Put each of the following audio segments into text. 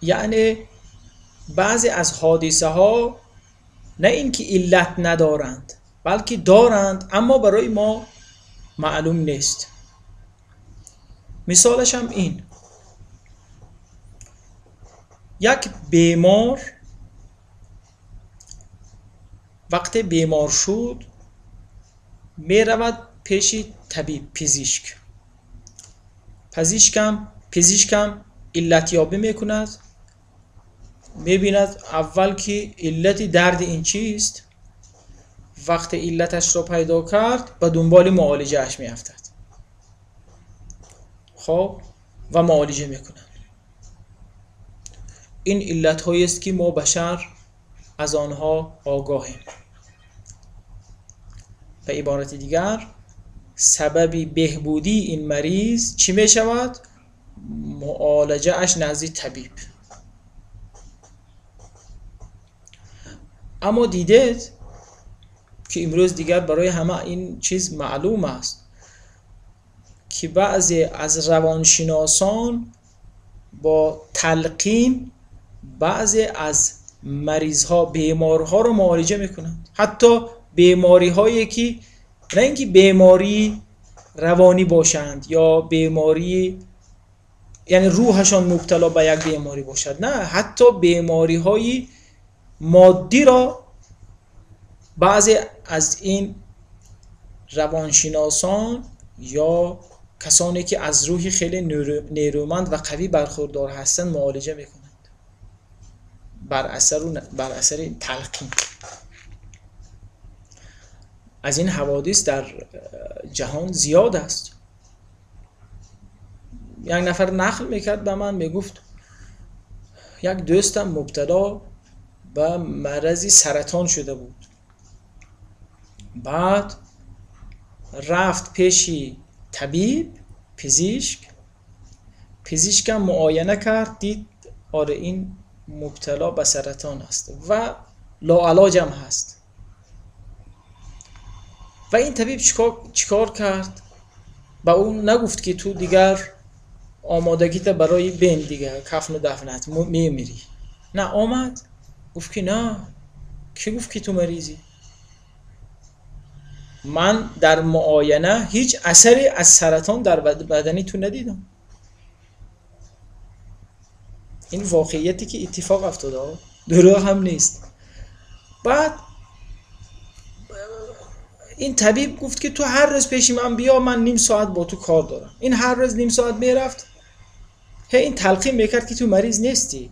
یعنی بعضی از حادثه ها نه اینکه علت ندارند بلکه دارند اما برای ما معلوم نیست. مثالش هم این: یک بیمار وقتی بیمار شد می رود پیش طبیب پزشکم علت یابی می کند، می بیند اول که علت درد این چیست، وقتی علتش را پیدا کرد به دنبال معالجهش می افتد. خب و معالجه می کند. این علت هایی است که ما بشر از آنها آگاهیم. به عبارت دیگر سبب بهبودی این مریض چی می شود؟ معالجه اش نزد طبیب. اما دیدید که امروز دیگر برای همه این چیز معلوم است که بعضی از روانشناسان با تلقین بعضی از مریضها بیمارها رو معالجه میکنند، حتی بیماری هایی که نه اینکه بیماری روانی باشند یا بیماری یعنی روحشان مبتلا به یک بیماری باشد، نه، حتی بیماری های مادی را بعضی از این روانشناسان یا کسانی که از روحی خیلی نیرومند و قوی برخوردار هستند معالجه میکنند بر اثر تلقین. از این حوادث در جهان زیاد است. یک نفر نقل میکرد به من، میگفت یک دوستم مبتلا به مرض سرطان شده بود، بعد رفت پیش طبیب پزشکم معاینه کرد، دید آره این مبتلا به سرطان است و لاعلاج هم هست. و این طبیب چیکار کرد؟ با اون نگفت که تو دیگر آمادگیت برای بین دیگه کفن و دفنت میمیری، نه، آمد گفت که نه، کی گفت که تو مریضی؟ من در معاینه هیچ اثری از سرطان در بدنی تو ندیدم. این واقعیتی که اتفاق افتاده، دروغ هم نیست. بعد این طبیب گفت که تو هر روز پیش من بیا، من نیم ساعت با تو کار دارم. این هر روز نیم ساعت میرفت، این تلقین میکرد که تو مریض نیستی.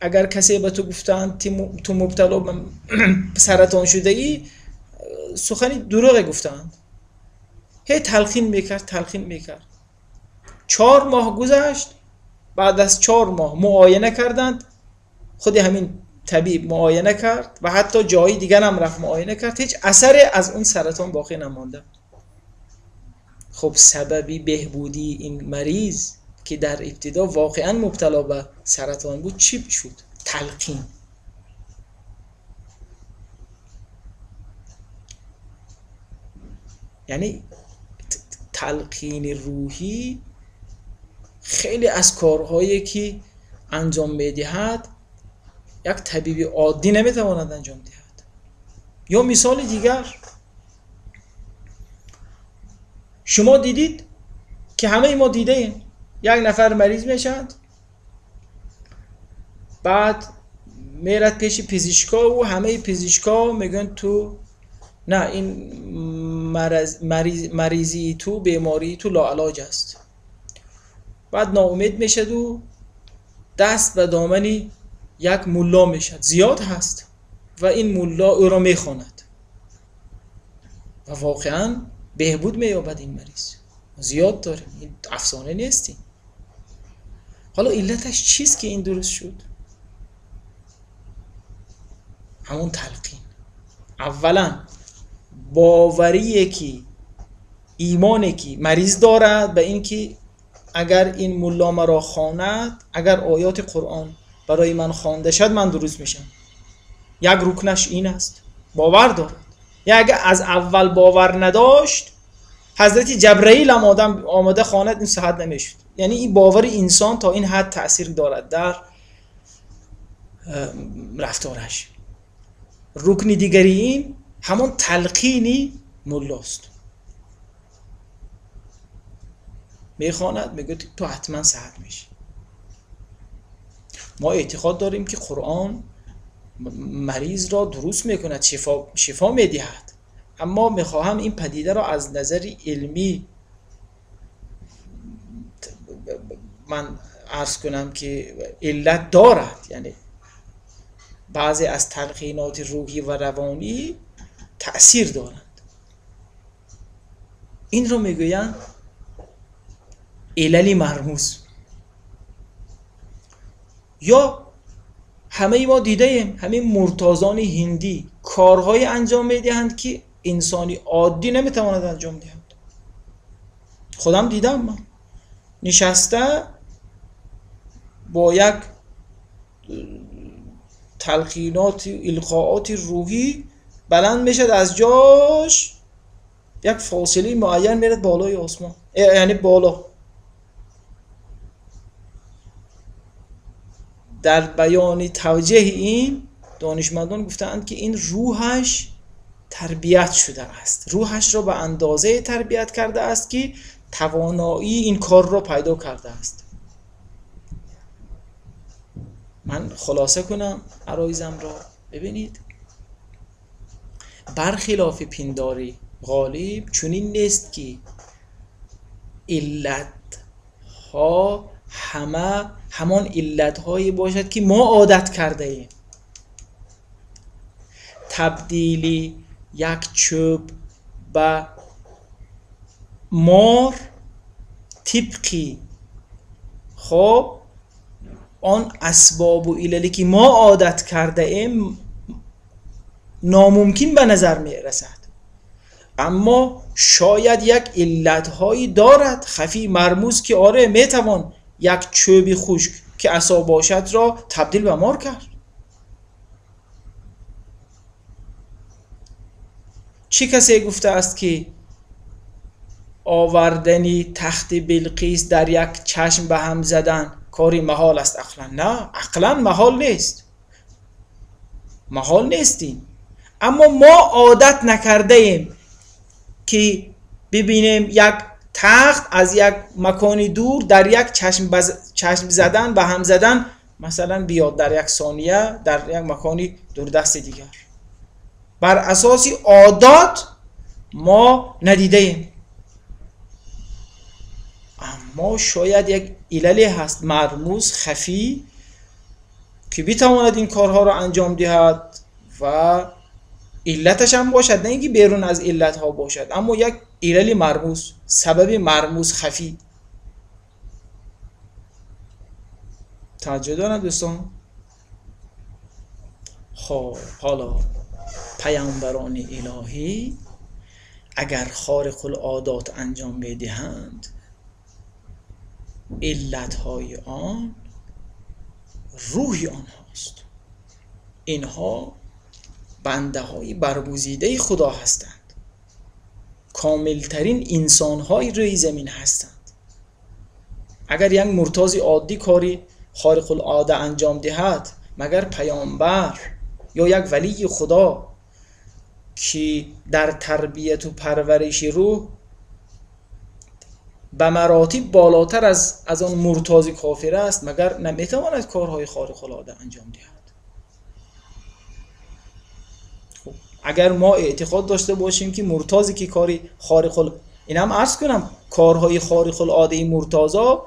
اگر کسی به تو گفتن تو مبتلا به سرطان شده ای، سخنی دروغ گفتند. تلقین میکرد. 4 ماه گذشت، بعد از 4 ماه معاینه کردند، خود همین طبیب معاینه کرد و حتی جایی دیگر هم رفت معاینه کرد، هیچ اثری از اون سرطان باقی نمانده. خب سببی بهبودی این مریض که در ابتدا واقعا مبتلا به سرطان بود چی شد؟ تلقین. یعنی تلقین روحی خیلی از کارهایی که انجام میدهد یک طبیب عادی نمیتواند انجام دهد. یا مثال دیگر، شما دیدید که همه ما دیده ایم یک نفر مریض میشد، بعد میرد پیش پزشکا و همه پزشکا میگن تو نه، این مریضی تو، بیماری تو لاعلاج است. بعد ناامید میشد و دست به دامن یک ملا میشد، زیاد هست، و این ملا او را میخواند و واقعا بهبود مییابد این مریض. زیاد داریم، این افسانه نیستی. حالا علتش چیست که این درست شد؟ همون تلقین. اولا باوریه که ایمانی که مریض دارد به این که اگر این ملا مرا خواند، اگر آیات قرآن برای من خوانده شد، من درست میشم. یک رکنش این است، باور دارد. یا اگر از اول باور نداشت، حضرت جبرئیل هم آمده خواند این صحت نمیشد. یعنی این باور انسان تا این حد تأثیر دارد در رفتارش. رکن دیگری این همون تلقینی ملاست. میخواند میگه تو حتما صحت میشی. ما اعتقاد داریم که قرآن مریض را درست میکند، شفا میدهد، اما میخواهم این پدیده را از نظر علمی من عرض کنم که علت دارد. یعنی بعضی از تلقینات روحی و روانی تأثیر دارند. این رو میگویند علل مرموز. یا همه ما دیده ایم همین مرتازان هندی کارهای انجام میدهند که انسانی عادی نمیتواند انجام دهند. خودم دیدم، من نشسته با یک تلقینات القاءات روحی بلند میشد از جاش، یک فاصله معین میرد بالای آسمان، یعنی بالا. در بیان توجیه این دانشمندان گفتند که این روحش تربیت شده است، روحش را به اندازه تربیت کرده است که توانایی این کار را پیدا کرده است. من خلاصه کنم عرایزم را. ببینید، برخلاف پنداری غالب چنین نیست که علت ها همان علت هایی باشد که ما عادت کرده ایم. تبدیل یک چوب به مار طبقی خب آن اسباب و عللی که ما عادت کرده ایم ناممکن به نظر می رسد، اما شاید یک علتهایی دارد خفی مرموز که آره می توان یک چوب خشک که عصا باشد را تبدیل به مار کرد. چه کسی گفته است که آوردنی تخت بلقیس در یک چشم به هم زدن کاری محال است؟ عقلا نه، عقلا محال نیست، محال نیستیم. اما ما عادت نکرده ایم که ببینیم یک تخت از یک مکانی دور در یک چشم زدن به هم زدن مثلا بیاد در یک ثانیه در یک مکانی دوردست دیگر. بر اساس عادات ما ندیده ایم، اما شاید یک علل هست مرموز خفی که بتواند این کارها را انجام دهد و علتش هم باشد، نه اینکه بیرون از علت ها باشد، اما یک علل مرموز، سبب مرموز خفی. توجه دارند دوستان؟ خب حالا پیامبران الهی اگر خارق العادات انجام میدهند، علتهای آن روحی آنهاست. اینها بنده های برگزیده خدا هستند، کاملترین انسان های روی زمین هستند. اگر یک مرتاض عادی کاری خارق العاده انجام دهد، مگر پیامبر یا یک ولی خدا که در تربیت و پرورش روح به مراتب بالاتر از آن مرتاض کافر است، مگر نمیتواند کارهای خارق العاده انجام دهد؟ خب اگر ما اعتقاد داشته باشیم که مرتاضی که کاری اینم عرض کنم کارهای خارق العاده مرتاضا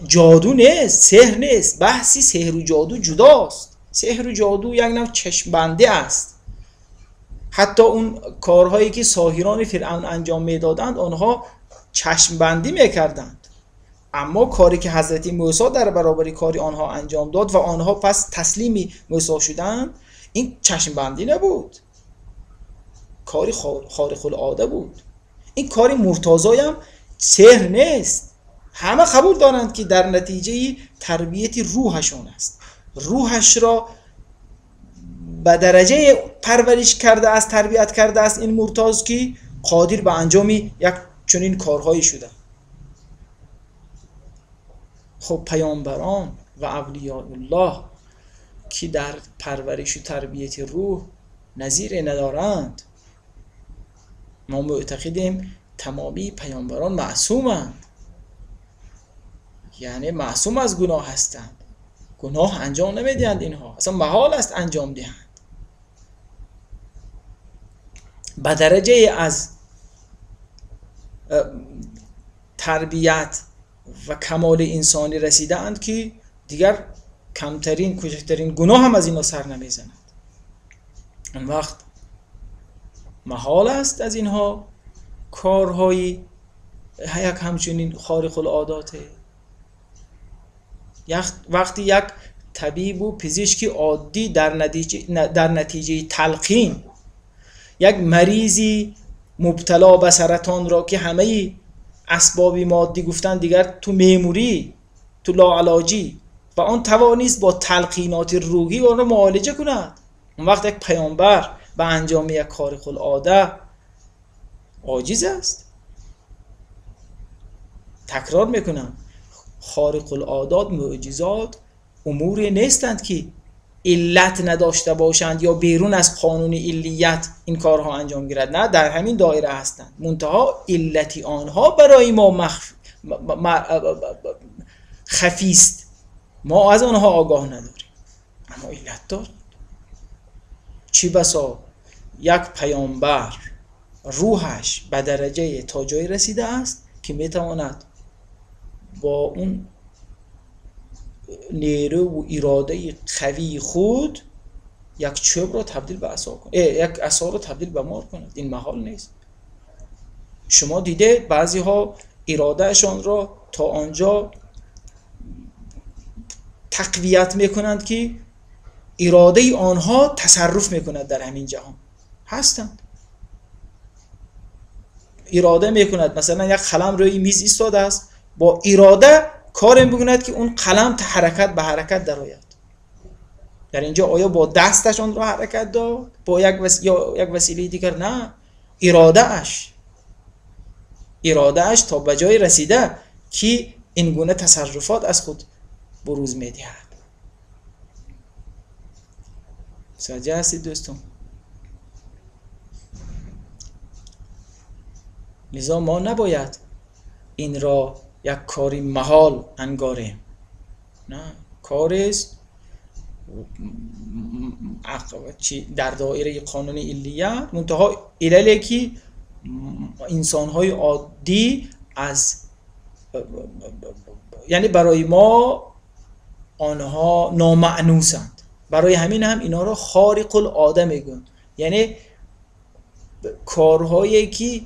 جادو نیست، سحر نیست، بحثی سحر و جادو جداست. سحر و جادو یک نوع چشم بنده است. حتی اون کارهایی که ساحران فرعون انجام میدادند آنها چشم بندی میکردند، اما کاری که حضرت موسی در برابر کاری آنها انجام داد و آنها پس تسلیم موسی شدند، این چشم بندی نبود، کاری خارق العاده بود. این کاری مرتضی هم سحر نیست. همه قبول دارند که در نتیجه تربیت روحشون است. روحش را به درجه پرورش کرده است، تربیت کرده است این مرتضی که قادر به انجام یک چنین کارهایی شده. خب پیامبران و اولیاء الله که در پرورش و تربیت روح نظیر ندارند، ما معتقدیم تمامی پیامبران معصومند، یعنی معصوم از گناه هستند، گناه انجام نمیدهند، اینها اصلا محال است انجام دهند. به درجه از تربیت و کمال انسانی رسیدند که دیگر کمترین کوچکترین گناه هم از اینا سر نمیزند. اون وقت محال است از اینها کارهایی یک همچنین خارق العاداته. وقتی یک طبیب و پزشکی عادی در نتیجه تلقین یک مریضی مبتلا به سرطان را که همه اسباب مادی گفتن دیگر تو میموری، تو لاعلاجی، و آن توانست با تلقینات روحی آن را معالجه کند، اون وقت یک پیامبر به انجام یک خارق العاده عاجز است. تکرار میکنم، خارق العادات، معجزات اموری نیستند که علت نداشته باشند یا بیرون از قانون علیت این کارها انجام گیرد. نه، در همین دایره هستند، منتها علتی آنها برای ما خفیست، ما از آنها آگاه نداریم، اما علت دارد. چی بسا یک پیامبر روحش به درجه تا جایی رسیده است که میتواند با اون نیرو و اراده قوی خود یک چوب را تبدیل به عصا کند، یک عصا را تبدیل به مار کند. این محال نیست. شما دیده بعضی ها ارادهشان را تا آنجا تقویت میکنند که اراده آنها تصرف میکند در همین جهان هستند. اراده میکند مثلا یک قلم روی میز ایستاده است، با اراده کار میکند که اون قلم حرکت به حرکت درآید. در اینجا آیا با دستش آن را حرکت داد با یک وسیله دیگر؟ نه، ارادهش تا به جای رسیده که این گونه تصرفات از خود بروز میدهد. متوجه هستید دوستان؟ لذا ما نباید این را یک کاری محال انگاریم. نه، کاری است در دایره قانون علیت، منتها عللی که انسان‌های عادی از یعنی برای ما آنها نامعنوسند، برای همین هم اینا را خارق العاده میگن، یعنی کارهایی که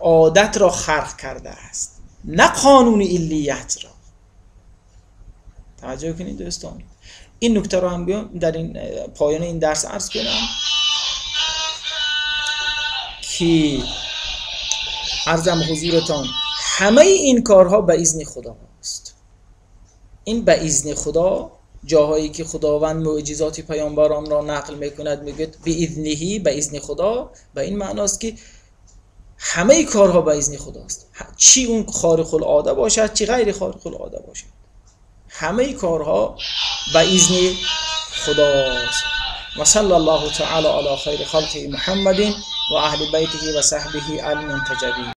عادت را خرق کرده است، نه قانون علیت را. توجه کنید دوستان. این نکته را هم بیام در این پایان این درس عرض کنم که عرضم حضورتان همه این کارها به اذن خدا است. این به اذن خدا، جاهایی که خداوند معجزات پیامبران را نقل میکند میگه به اذنهی، به اذن خدا، به این معناست که همه کارها به اذن خداست، چی اون خارق العاده باشد چی غیر خارق العاده باشد، همه کارها به اذن خداست. و صلی الله تعالی علی خیر خلق محمد و اهل بیته و صحبه المنتجبین.